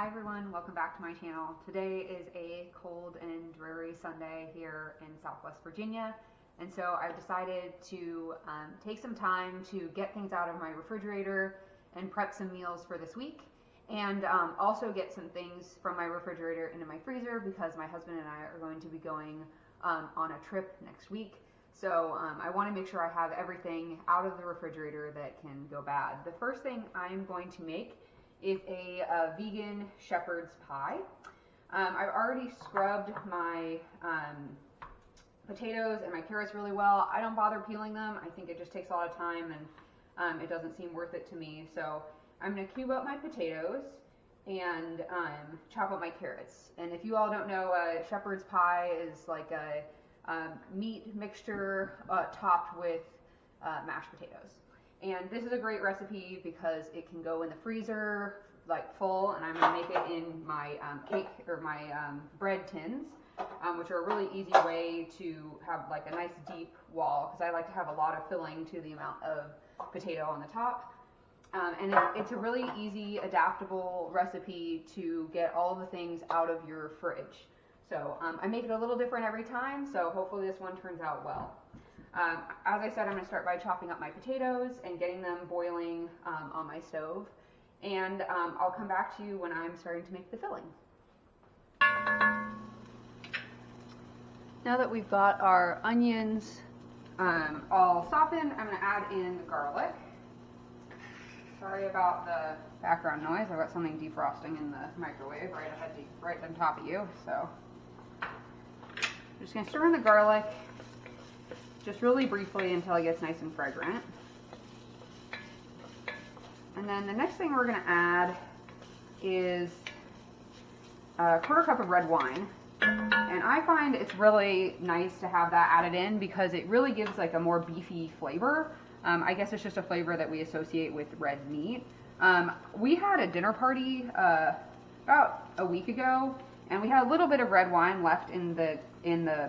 Hi everyone, welcome back to my channel. Today is a cold and dreary Sunday here in Southwest Virginia, and so I've decided to take some time to get things out of my refrigerator and prep some meals for this week, and also get some things from my refrigerator into my freezer because my husband and I are going to be going on a trip next week. So I want to make sure I have everything out of the refrigerator that can go bad. The first thing I'm going to make is a vegan shepherd's pie. I've already scrubbed my potatoes and my carrots really well. I don't bother peeling them. I think it just takes a lot of time and it doesn't seem worth it to me. So I'm going to cube up my potatoes and chop up my carrots. And if you all don't know, shepherd's pie is like a meat mixture topped with mashed potatoes. And this is a great recipe because it can go in the freezer like full, and I'm going to make it in my cake or my bread tins, which are a really easy way to have like a nice deep wall because I like to have a lot of filling to the amount of potato on the top. And it's a really easy, adaptable recipe to get all the things out of your fridge. So I make it a little different every time, so hopefully this one turns out well. As I said, I'm going to start by chopping up my potatoes and getting them boiling on my stove. And I'll come back to you when I'm starting to make the filling. Now that we've got our onions all softened, I'm going to add in the garlic. Sorry about the background noise. I've got something defrosting in the microwave right on top of you. So I'm just going to stir in the garlic just really briefly until it gets nice and fragrant. And then the next thing we're going to add is a quarter cup of red wine. And I find it's really nice to have that added in because it really gives like a more beefy flavor. I guess it's just a flavor that we associate with red meat. We had a dinner party about a week ago, and we had a little bit of red wine left in the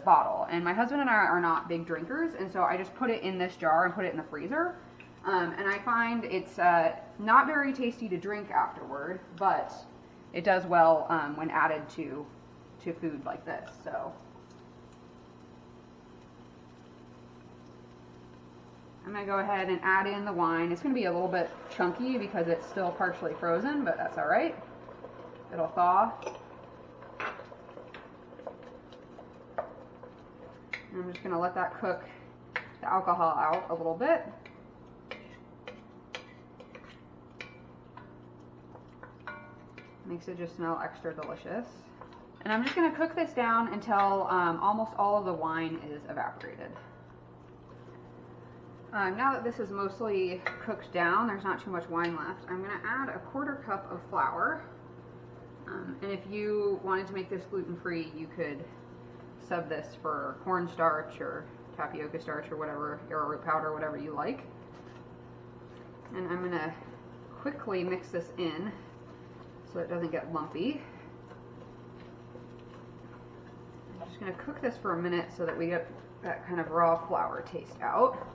bottle. And my husband and I are not big drinkers, and so I just put it in this jar and put it in the freezer. And I find it's not very tasty to drink afterward, but it does well when added to food like this. So I'm going to go ahead and add in the wine. It's going to be a little bit chunky because it's still partially frozen, but that's all right. It'll thaw. And I'm just going to let that cook the alcohol out a little bit. Makes it just smell extra delicious. And I'm just going to cook this down until almost all of the wine is evaporated. Now that this is mostly cooked down, there's not too much wine left, I'm going to add a quarter cup of flour. And if you wanted to make this gluten-free, you could sub this for cornstarch or tapioca starch or whatever, arrowroot powder, whatever you like. And I'm going to quickly mix this in so it doesn't get lumpy. I'm just going to cook this for a minute so that we get that kind of raw flour taste out.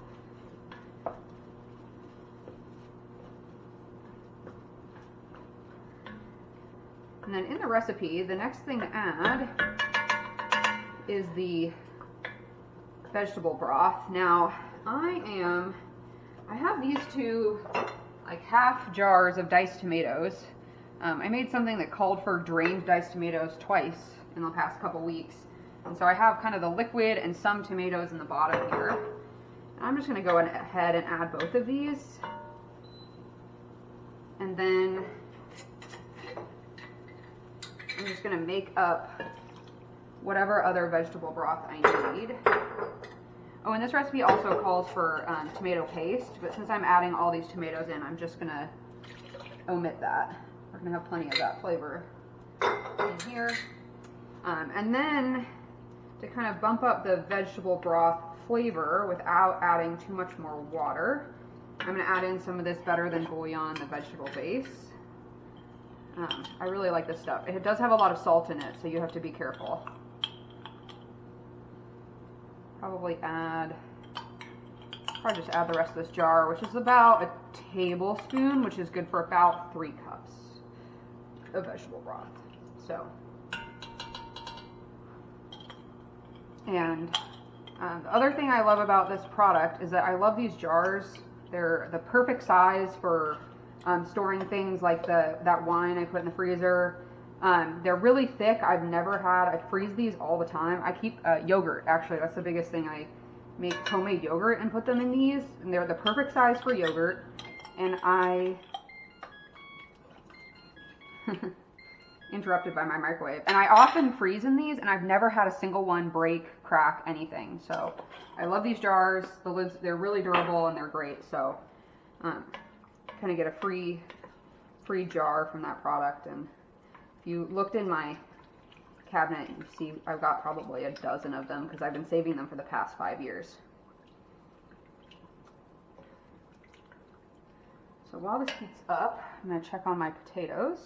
And then in the recipe, the next thing to add is the vegetable broth. Now, I have these two like half jars of diced tomatoes. I made something that called for drained diced tomatoes twice in the past couple weeks. And so I have kind of the liquid and some tomatoes in the bottom here. And I'm just going to go ahead and add both of these. And then I'm just going to make up whatever other vegetable broth I need. Oh, and this recipe also calls for tomato paste, but since I'm adding all these tomatoes in, I'm just going to omit that. We're going to have plenty of that flavor in here. And then to kind of bump up the vegetable broth flavor without adding too much more water, I'm going to add in some of this Better Than Bouillon, the vegetable base. I really like this stuff. It does have a lot of salt in it, so you have to be careful. Probably just add the rest of this jar, which is about a tablespoon, which is good for about 3 cups of vegetable broth. So, and the other thing I love about this product is that I love these jars. They're the perfect size for storing things like that wine I put in the freezer. They're really thick. I freeze these all the time. I keep yogurt, actually, that's the biggest thing. I make homemade yogurt and put them in these, and they're the perfect size for yogurt. And interrupted by my microwave. And I often freeze in these, and I've never had a single one break, crack, anything. So I love these jars. The lids, they're really durable and they're great. So kind of get a free jar from that product. And if you looked in my cabinet, you see I've got probably a dozen of them because I've been saving them for the past 5 years. So while this heats up, I'm going to check on my potatoes.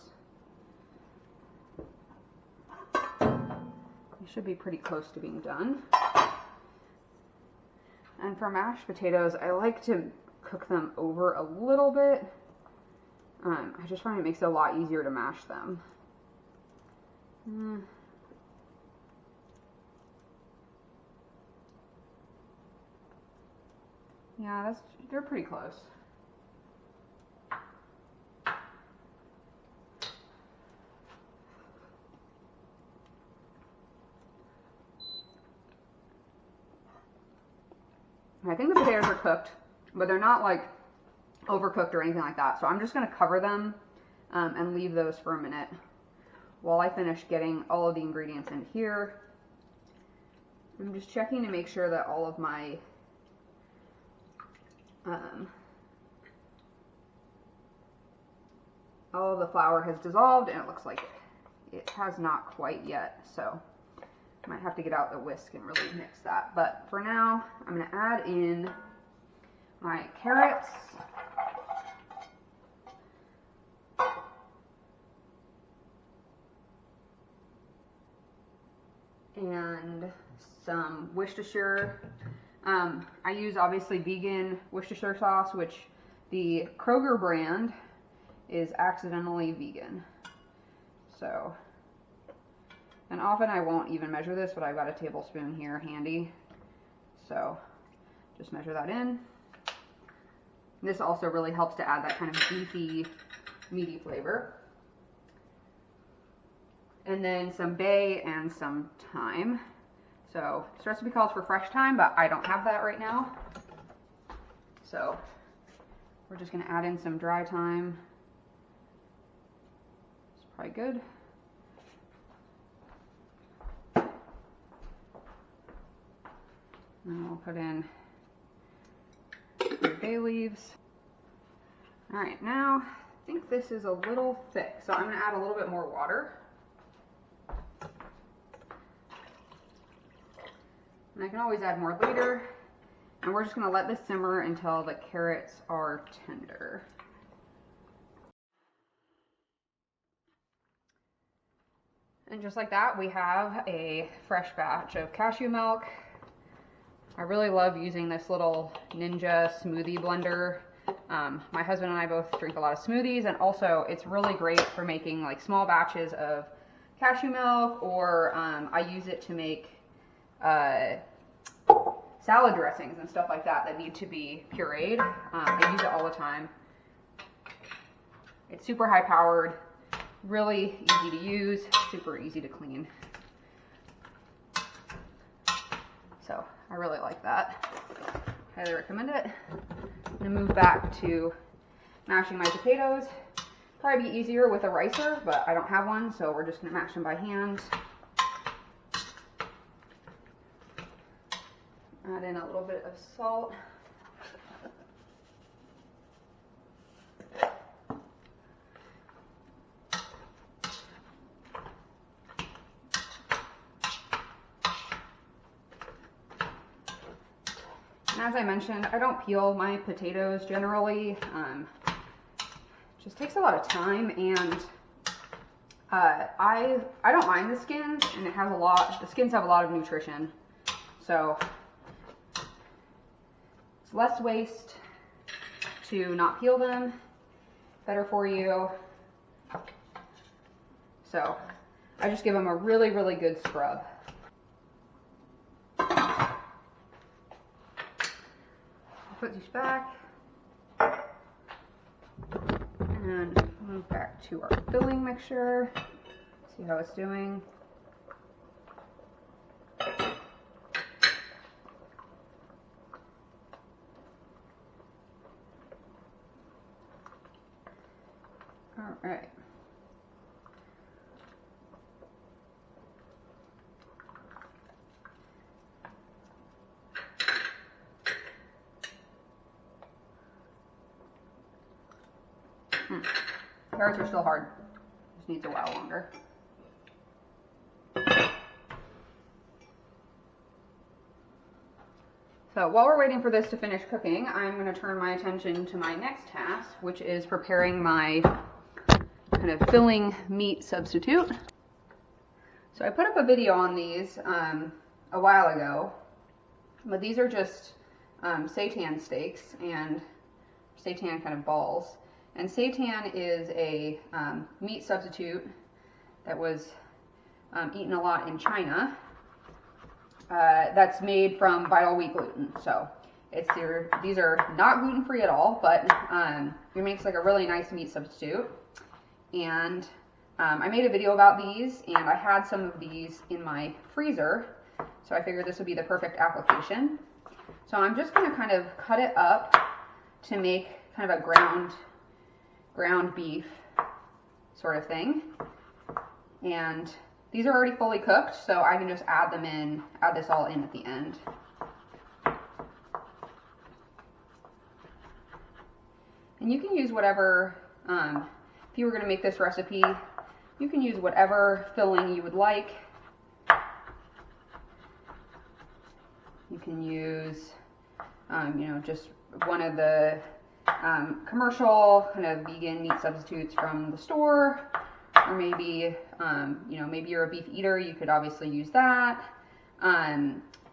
They should be pretty close to being done. And for mashed potatoes, I like to cook them over a little bit. I just find it makes it a lot easier to mash them. Yeah, they're pretty close. I think the potatoes are cooked, but they're not like overcooked or anything like that. So I'm just going to cover them and leave those for a minute while I finish getting all of the ingredients in here. I'm just checking to make sure that all of my all of the flour has dissolved, and it looks like it has not quite yet. So I might have to get out the whisk and really mix that. But for now, I'm going to add in my carrots. And some Worcestershire. I use obviously vegan Worcestershire sauce, which the Kroger brand is accidentally vegan. So, and often I won't even measure this, but I've got a tablespoon here handy. So just measure that in. This also really helps to add that kind of beefy, meaty flavor. And then some bay and some thyme. So this recipe calls for fresh thyme, but I don't have that right now. So we're just going to add in some dry thyme. It's probably good. And we'll put in the bay leaves. All right, now I think this is a little thick, so I'm going to add a little bit more water. And I can always add more later. And we're just going to let this simmer until the carrots are tender. And just like that, we have a fresh batch of cashew milk. I really love using this little Ninja smoothie blender. My husband and I both drink a lot of smoothies, and also it's really great for making like small batches of cashew milk, or I use it to make salad dressings and stuff like that that need to be pureed. I use it all the time. It's super high powered, really easy to use, super easy to clean. So I really like that. Highly recommend it. I'm gonna move back to mashing my potatoes. Probably be easier with a ricer, but I don't have one, so we're just gonna mash them by hand. Add in a little bit of salt. And as I mentioned, I don't peel my potatoes generally. It just takes a lot of time, and I don't mind the skins, and it has the skins have a lot of nutrition. So it's less waste to not peel them, better for you. So I just give them a really, really good scrub. Put these back and move back to our filling mixture. See how it's doing. All right. Carrots are still hard. Just needs a while longer. So while we're waiting for this to finish cooking, I'm going to turn my attention to my next task, which is preparing my kind of filling meat substitute. So I put up a video on these a while ago, but these are just seitan steaks and seitan kind of balls. And seitan is a meat substitute that was eaten a lot in China. That's made from vital wheat gluten. So these are not gluten-free at all, but it makes like a really nice meat substitute. And I made a video about these, and I had some of these in my freezer, so I figured this would be the perfect application. So I'm just going to kind of cut it up to make kind of a ground beef sort of thing. And these are already fully cooked, so I can just add this all in at the end. And you can use whatever, if you were going to make this recipe, you can use whatever filling you would like. You can use, just one of the commercial kind of vegan meat substitutes from the store, or maybe, maybe you're a beef eater, you could obviously use that.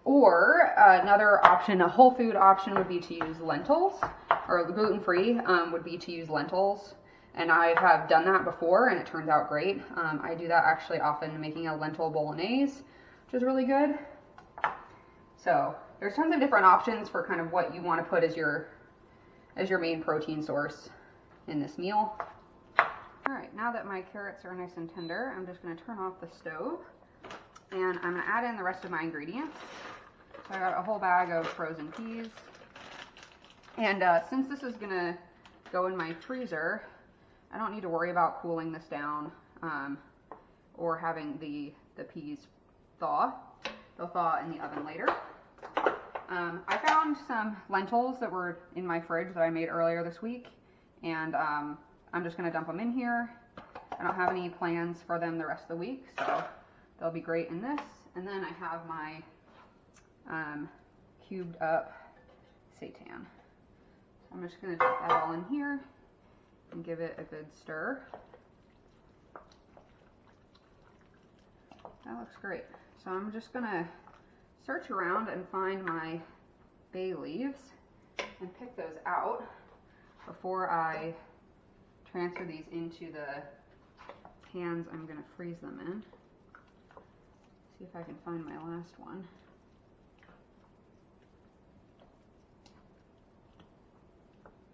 Or another option, a whole food option, would be to use lentils, or gluten-free would be to use lentils. And I have done that before, and it turns out great. I do that actually often making a lentil bolognese, which is really good. So there's tons of different options for kind of what you want to put as your main protein source in this meal. All right, now that my carrots are nice and tender, I'm just going to turn off the stove, and I'm going to add in the rest of my ingredients. So I got a whole bag of frozen peas, and since this is going to go in my freezer, I don't need to worry about cooling this down or having the peas thaw. They'll thaw in the oven later. I found some lentils that were in my fridge that I made earlier this week, and I'm just going to dump them in here. I don't have any plans for them the rest of the week, so they'll be great in this. And then I have my cubed up seitan. So I'm just going to dump that all in here and give it a good stir. That looks great. So I'm just going to search around and find my bay leaves and pick those out before I transfer these into the pans I'm going to freeze them in. See if I can find my last one.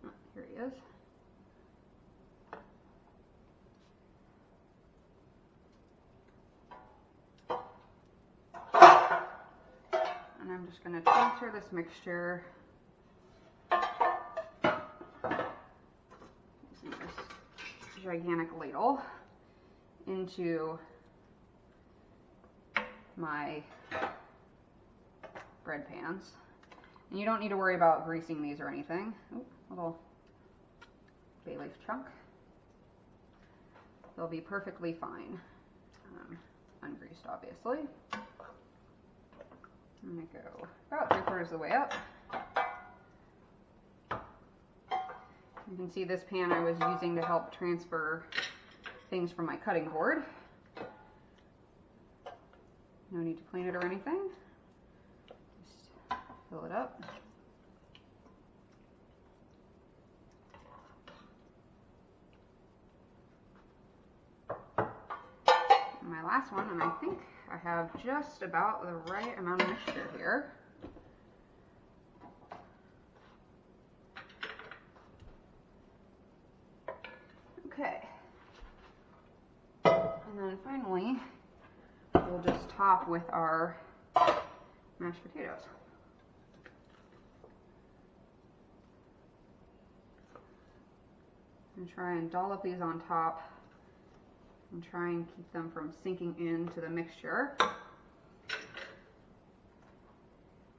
Oh, here he is. And I'm just going to transfer this mixture using this gigantic ladle into my bread pans. And you don't need to worry about greasing these or anything. Ooh, little bay leaf chunk. They'll be perfectly fine. Ungreased, obviously. I'm going to go about 3/4 of the way up. You can see this pan I was using to help transfer things from my cutting board. No need to clean it or anything. Just fill it up. last one, and I think I have just about the right amount of mixture here. Okay. And then finally, we'll just top with our mashed potatoes. And try and dollop these on top and try and keep them from sinking into the mixture.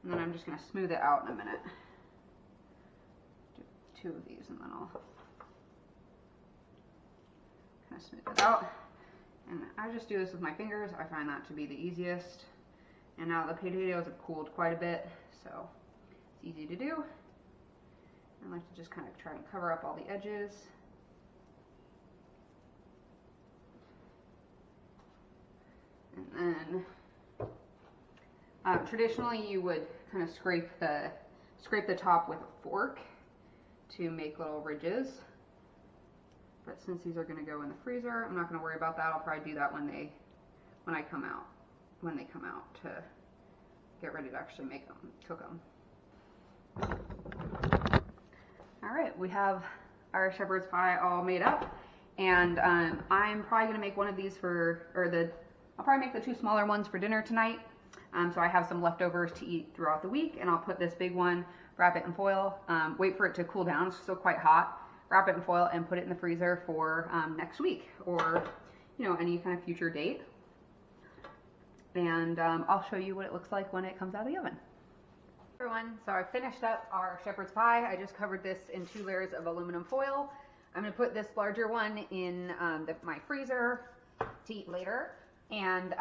And then I'm just going to smooth it out in a minute. Do 2 of these and then I'll kind of smooth it out. And I just do this with my fingers. I find that to be the easiest. And now the potatoes have cooled quite a bit, so it's easy to do. I like to just kind of try and cover up all the edges. And then traditionally you would kind of scrape the top with a fork to make little ridges. But since these are going to go in the freezer, I'm not going to worry about that. I'll probably do that when they come out to get ready to actually make them, cook them. All right, we have our shepherd's pie all made up, and I'm probably going to make one of these I'll probably make the 2 smaller ones for dinner tonight. So I have some leftovers to eat throughout the week, and I'll put this big one, wrap it in foil, wait for it to cool down. It's still quite hot. Wrap it in foil and put it in the freezer for next week, or any kind of future date. And I'll show you what it looks like when it comes out of the oven. Everyone, so I finished up our shepherd's pie. I just covered this in 2 layers of aluminum foil. I'm going to put this larger one in my freezer to eat later, and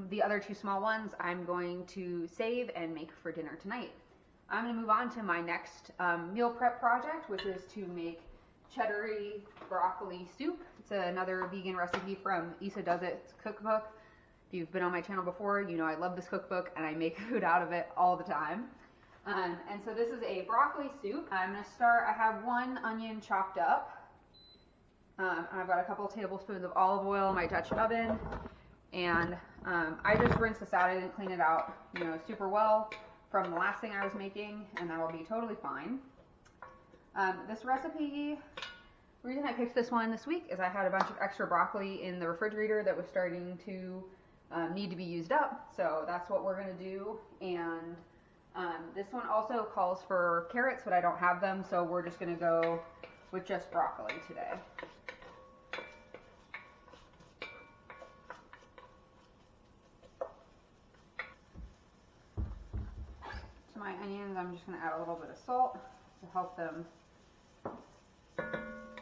the other 2 small ones I'm going to save and make for dinner tonight. I'm going to move on to my next meal prep project, which is to make Cheddary broccoli soup. It's another vegan recipe from Isa Does It's cookbook. If you've been on my channel before, you know I love this cookbook and I make food out of it all the time. And so this is a broccoli soup. I'm going to start, I have 1 onion chopped up. I've got a couple tablespoons of olive oil in my Dutch oven. And I just rinsed this out. I didn't clean it out, super well from the last thing I was making, and that'll be totally fine. This recipe, the reason I picked this one this week is I had a bunch of extra broccoli in the refrigerator that was starting to need to be used up, so that's what we're going to do. And this one also calls for carrots, but I don't have them, so we're just going to go with just broccoli today. To my onions, I'm just going to add a little bit of salt to help them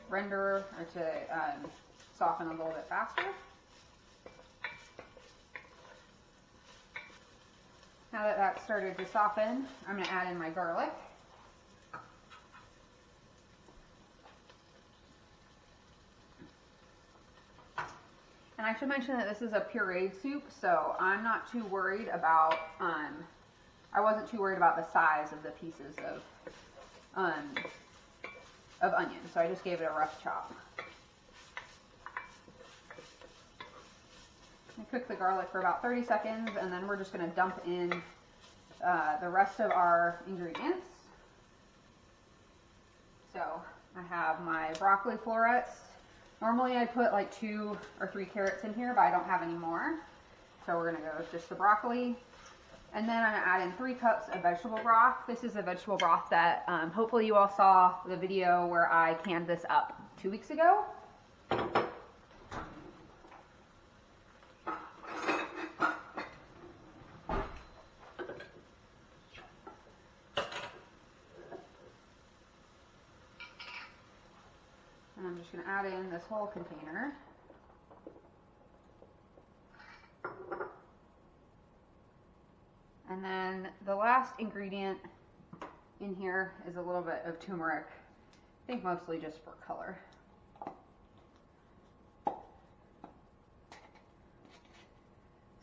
render or to soften a little bit faster. Now that that's started to soften, I'm going to add in my garlic. And I should mention that this is a pureed soup, so I'm not too worried about, I wasn't too worried about the size of the pieces of onion, so I just gave it a rough chop. I cook the garlic for about 30 seconds, and then we're just going to dump in the rest of our ingredients. So I have my broccoli florets. Normally I'd put like 2 or 3 carrots in here, but I don't have any more. So we're going to go with just the broccoli. And then I'm going to add in 3 cups of vegetable broth. This is a vegetable broth that hopefully you all saw the video where I canned this up 2 weeks ago. And I'm just going to add in this whole container. And then the last ingredient in here is a little bit of turmeric. I think mostly just for color.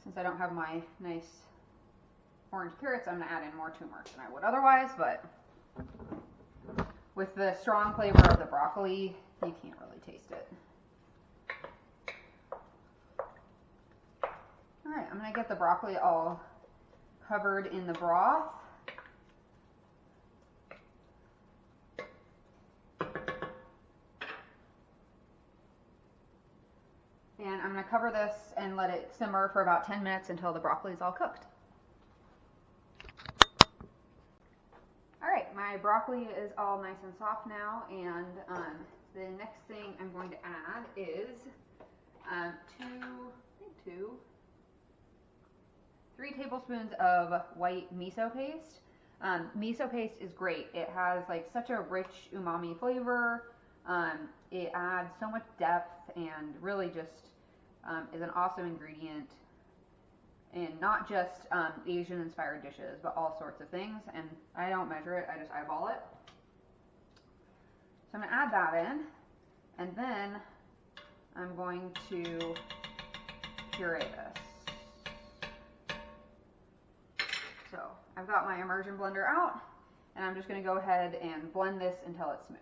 Since I don't have my nice orange carrots, I'm going to add in more turmeric than I would otherwise, but with the strong flavor of the broccoli, you can't really taste it. gonna get the broccoli all covered in the broth. And I'm gonna cover this and let it simmer for about 10 minutes until the broccoli is all cooked. All right, my broccoli is all nice and soft now, and the next thing I'm going to add is 3 tablespoons of white miso paste. Miso paste is great. It has like such a rich umami flavor. It adds so much depth and really just is an awesome ingredient in not just Asian inspired dishes, but all sorts of things. And I don't measure it, I just eyeball it. So I'm going to add that in, and then I'm going to puree this. So I've got my immersion blender out, and I'm just going to go ahead and blend this until it's smooth.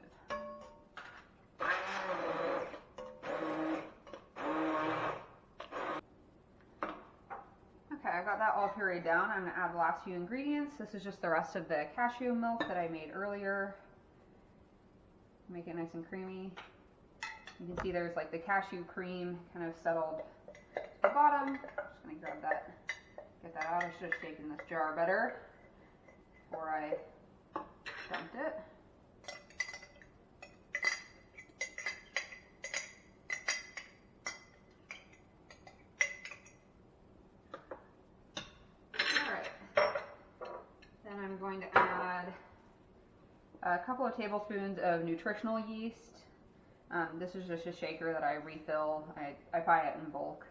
Okay, I've got that all pureed down. I'm going to add the last few ingredients. This is just the rest of the cashew milk that I made earlier. Make it nice and creamy. You can see there's like the cashew cream kind of settled to the bottom. Just going to grab that, get that out. I should have shaken this jar better before I dumped it. I'm going to add a couple of tablespoons of nutritional yeast. This is just a shaker that I refill. I buy it in bulk.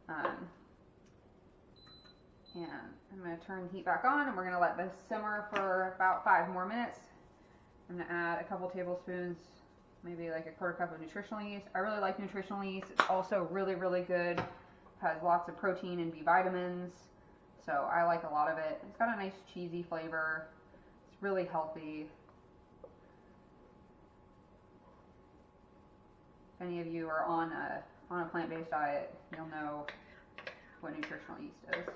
And I'm going to turn the heat back on, and we're going to let this simmer for about 5 more minutes. I'm going to add a couple tablespoons, maybe like a quarter cup of nutritional yeast. I really like nutritional yeast. It's also really, really good. It has lots of protein and B vitamins. So I like a lot of it. It's got a nice cheesy flavor. It's really healthy. If any of you are on a plant-based diet, you'll know what nutritional yeast is.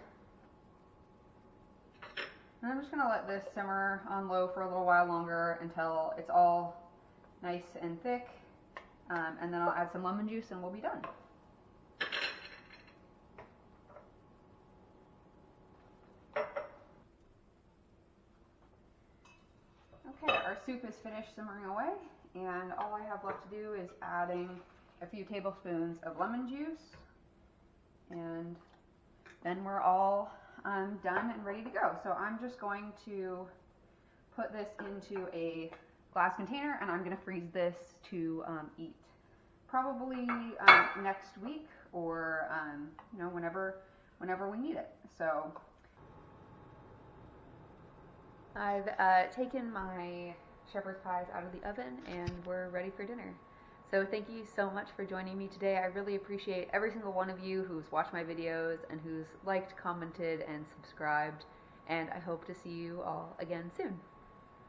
And I'm just going to let this simmer on low for a little while longer until it's all nice and thick. And then I'll add some lemon juice and we'll be done. Okay, our soup is finished simmering away, and all I have left to do is adding a few tablespoons of lemon juice, and then we're all done and ready to go. So I'm just going to put this into a glass container, and I'm going to freeze this to eat probably next week, or you know, whenever we need it. So I've taken my shepherd's pies out of the oven, and we're ready for dinner. So thank you so much for joining me today. I really appreciate every single one of you who's watched my videos and who's liked, commented, and subscribed. And I hope to see you all again soon.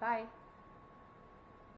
Bye.